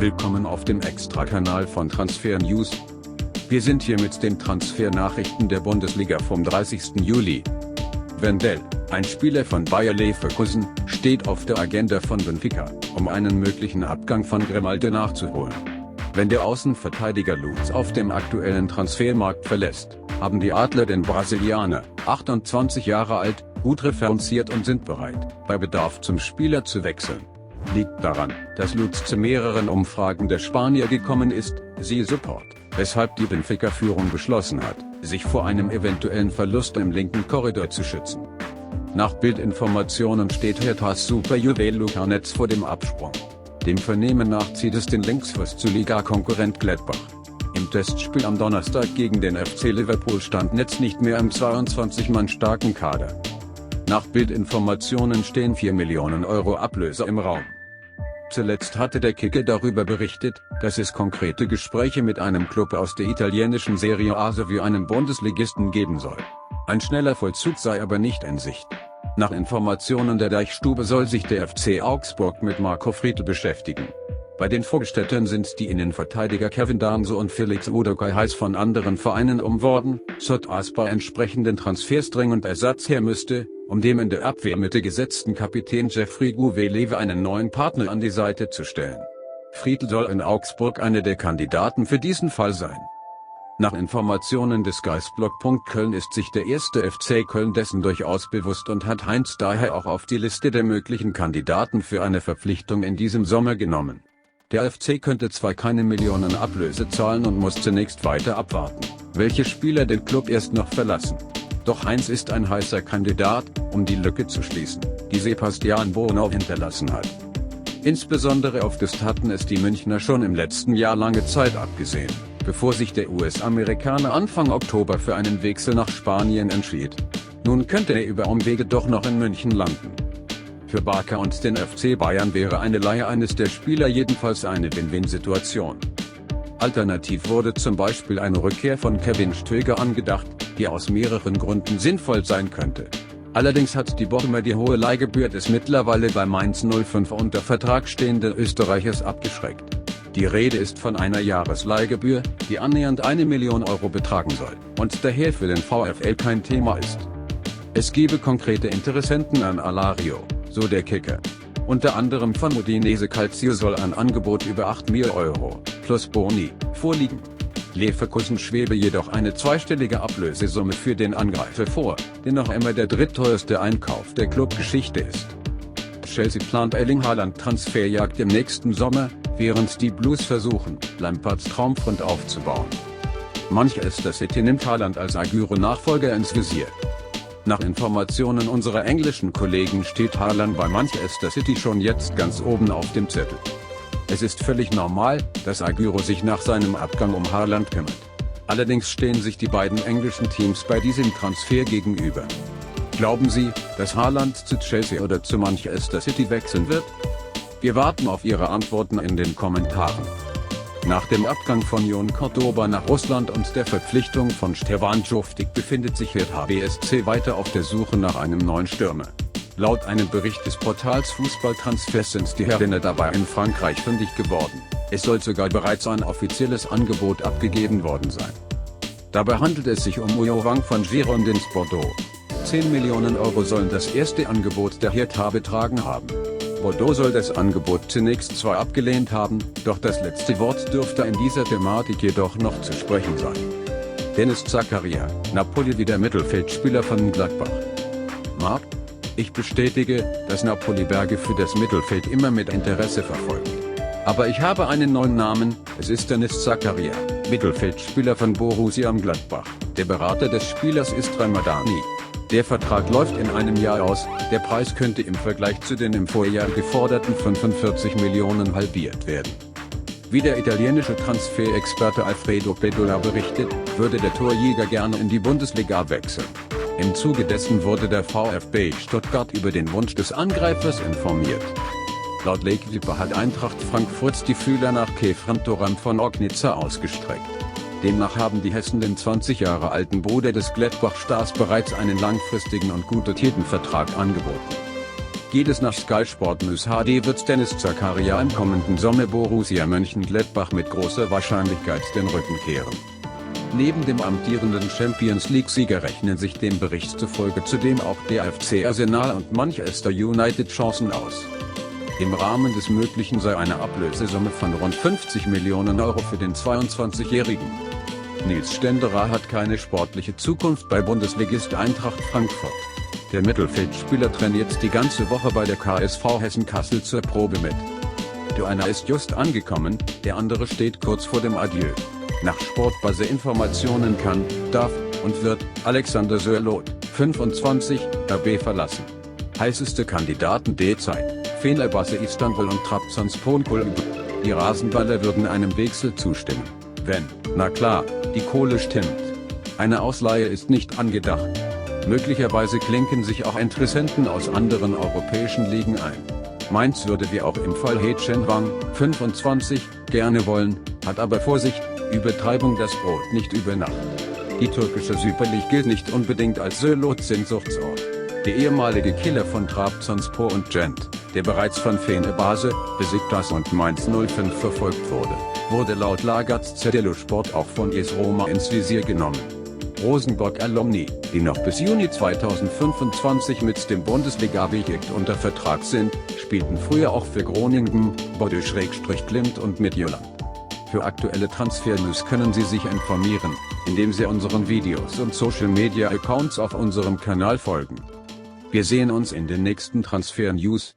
Willkommen auf dem Extra-Kanal von Transfer News. Wir sind hier mit den Transfernachrichten der Bundesliga vom 30. Juli. Wendell, ein Spieler von Bayer Leverkusen, steht auf der Agenda von Benfica, um einen möglichen Abgang von Grimaldo nachzuholen. Wenn der Außenverteidiger Lutz auf dem aktuellen Transfermarkt verlässt, haben die Adler den Brasilianer, 28 Jahre alt, gut referenziert und sind bereit, bei Bedarf zum Spieler zu wechseln. Liegt daran, dass Lutz zu mehreren Umfragen der Spanier gekommen ist, siehe Support, weshalb die Benfica-Führung beschlossen hat, sich vor einem eventuellen Verlust im linken Korridor zu schützen. Nach Bildinformationen steht Herthas Superjuwel Luka Netz vor dem Absprung. Dem Vernehmen nach zieht es den Linksfuß zu Liga-Konkurrent Gladbach. Im Testspiel am Donnerstag gegen den FC Liverpool stand Netz nicht mehr im 22-Mann starken Kader. Nach Bildinformationen stehen 4 Millionen Euro Ablöse im Raum. Zuletzt hatte der Kicker darüber berichtet, dass es konkrete Gespräche mit einem Klub aus der italienischen Serie A sowie einem Bundesligisten geben soll. Ein schneller Vollzug sei aber nicht in Sicht. Nach Informationen der Deichstube soll sich der FC Augsburg mit Marco Friedl beschäftigen. Bei den Vorgestädtern sind die Innenverteidiger Kevin Danso und Felix Udokai heiß von anderen Vereinen umworben, sodass bei entsprechenden Transfers dringend Ersatz her müsste, um dem in der Abwehrmitte gesetzten Kapitän Jeffrey Gouveia einen neuen Partner an die Seite zu stellen. Friedl soll in Augsburg einer der Kandidaten für diesen Fall sein. Nach Informationen des Geistblog. Köln ist sich der erste FC Köln dessen durchaus bewusst und hat Heinz daher auch auf die Liste der möglichen Kandidaten für eine Verpflichtung in diesem Sommer genommen. Der FC könnte zwar keine Millionen Ablöse zahlen und muss zunächst weiter abwarten, welche Spieler den Club erst noch verlassen. Doch Heinz ist ein heißer Kandidat, um die Lücke zu schließen, die Sebastian Bono hinterlassen hat. Insbesondere auf das hatten es die Münchner schon im letzten Jahr lange Zeit abgesehen, bevor sich der US-Amerikaner Anfang Oktober für einen Wechsel nach Spanien entschied. Nun könnte er über Umwege doch noch in München landen. Für Barca und den FC Bayern wäre eine Leihe eines der Spieler jedenfalls eine Win-Win-Situation. Alternativ wurde zum Beispiel eine Rückkehr von Kevin Stöger angedacht, die aus mehreren Gründen sinnvoll sein könnte. Allerdings hat die Bochumer die hohe Leihgebühr des mittlerweile bei Mainz 05 unter Vertrag stehenden Österreichers abgeschreckt. Die Rede ist von einer Jahresleihgebühr, die annähernd 1 Million Euro betragen soll, und daher für den VfL kein Thema ist. Es gebe konkrete Interessenten an Alario, so der Kicker. Unter anderem von Udinese Calcio soll ein Angebot über 8 Millionen Euro, plus Boni, vorliegen. Leverkusen schwebe jedoch eine zweistellige Ablösesumme für den Angreifer vor, der noch immer der drittteuerste Einkauf der Clubgeschichte ist. Chelsea plant Erling Haaland Transferjagd im nächsten Sommer, während die Blues versuchen, Lampards Traumfront aufzubauen. Manchester City nimmt Haaland als Aguero-Nachfolger ins Visier. Nach Informationen unserer englischen Kollegen steht Haaland bei Manchester City schon jetzt ganz oben auf dem Zettel. Es ist völlig normal, dass Aguero sich nach seinem Abgang um Haaland kümmert. Allerdings stehen sich die beiden englischen Teams bei diesem Transfer gegenüber. Glauben Sie, dass Haaland zu Chelsea oder zu Manchester City wechseln wird? Wir warten auf Ihre Antworten in den Kommentaren. Nach dem Abgang von Jon Cordoba nach Russland und der Verpflichtung von Stefan Jovetic befindet sich Hertha BSC weiter auf der Suche nach einem neuen Stürmer. Laut einem Bericht des Portals Fußballtransfers sind die Herren dabei in Frankreich fündig geworden. Es soll sogar bereits ein offizielles Angebot abgegeben worden sein. Dabei handelt es sich um Uyo Wang von Girondins Bordeaux. 10 Millionen Euro sollen das erste Angebot der Hertha betragen haben. Bordeaux soll das Angebot zunächst zwar abgelehnt haben, doch das letzte Wort dürfte in dieser Thematik jedoch noch zu sprechen sein. Dennis Zakaria, Napoli wie der Mittelfeldspieler von Gladbach. Marc? Ich bestätige, dass Napoli Berge für das Mittelfeld immer mit Interesse verfolgt. Aber ich habe einen neuen Namen, es ist Dennis Zakaria, Mittelfeldspieler von Borussia Gladbach. Der Berater des Spielers ist Ramadani. Der Vertrag läuft in einem Jahr aus, der Preis könnte im Vergleich zu den im Vorjahr geforderten 45 Millionen halbiert werden. Wie der italienische Transferexperte Alfredo Pedola berichtet, würde der Torjäger gerne in die Bundesliga wechseln. Im Zuge dessen wurde der VfB Stuttgart über den Wunsch des Angreifers informiert. Laut L'Equipe hat Eintracht Frankfurt die Fühler nach Kefren Turan von Ognica ausgestreckt. Demnach haben die Hessen den 20 Jahre alten Bruder des Gladbach-Stars bereits einen langfristigen und gut dotierten Vertrag angeboten. Geht es nach Sky Sport News HD, wird Dennis Zakaria im kommenden Sommer Borussia Mönchengladbach mit großer Wahrscheinlichkeit den Rücken kehren. Neben dem amtierenden Champions-League-Sieger rechnen sich dem Bericht zufolge zudem auch der FC Arsenal und Manchester United Chancen aus. Im Rahmen des Möglichen sei eine Ablösesumme von rund 50 Millionen Euro für den 22-Jährigen. Nils Stenderer hat keine sportliche Zukunft bei Bundesligist Eintracht Frankfurt. Der Mittelfeldspieler trainiert die ganze Woche bei der KSV Hessen Kassel zur Probe mit. Der eine ist just angekommen, der andere steht kurz vor dem Adieu. Nach Sportbase-Informationen kann, darf und wird Alexander Sörloth, 25, RB verlassen. Heißeste Kandidaten derzeit: Fenerbahce Istanbul und Trabzonspor. Die Rasenballer würden einem Wechsel zustimmen, wenn, na klar, die Kohle stimmt. Eine Ausleihe ist nicht angedacht. Möglicherweise klinken sich auch Interessenten aus anderen europäischen Ligen ein. Mainz würde wie auch im Fall He-Chen Wang, 25, gerne wollen, hat aber Vorsicht: Übertreibung das Brot nicht über Nacht. Die türkische Super League gilt nicht unbedingt als Sörloths Sehnsuchtsort. Der ehemalige Killer von Trabzonspor und Gent, der bereits von Fenerbahce, Besiktas und Mainz 05 verfolgt wurde laut Lagazzetta Sport auch von AS Roma ins Visier genommen. Rosenborg-Alumni, die noch bis Juni 2025 mit dem Bundesliga-Projekt unter Vertrag sind, spielten früher auch für Groningen, Bodø/Glimt und Midtjylland. Für aktuelle Transfer-News können Sie sich informieren, indem Sie unseren Videos und Social-Media-Accounts auf unserem Kanal folgen. Wir sehen uns in den nächsten Transfer-News.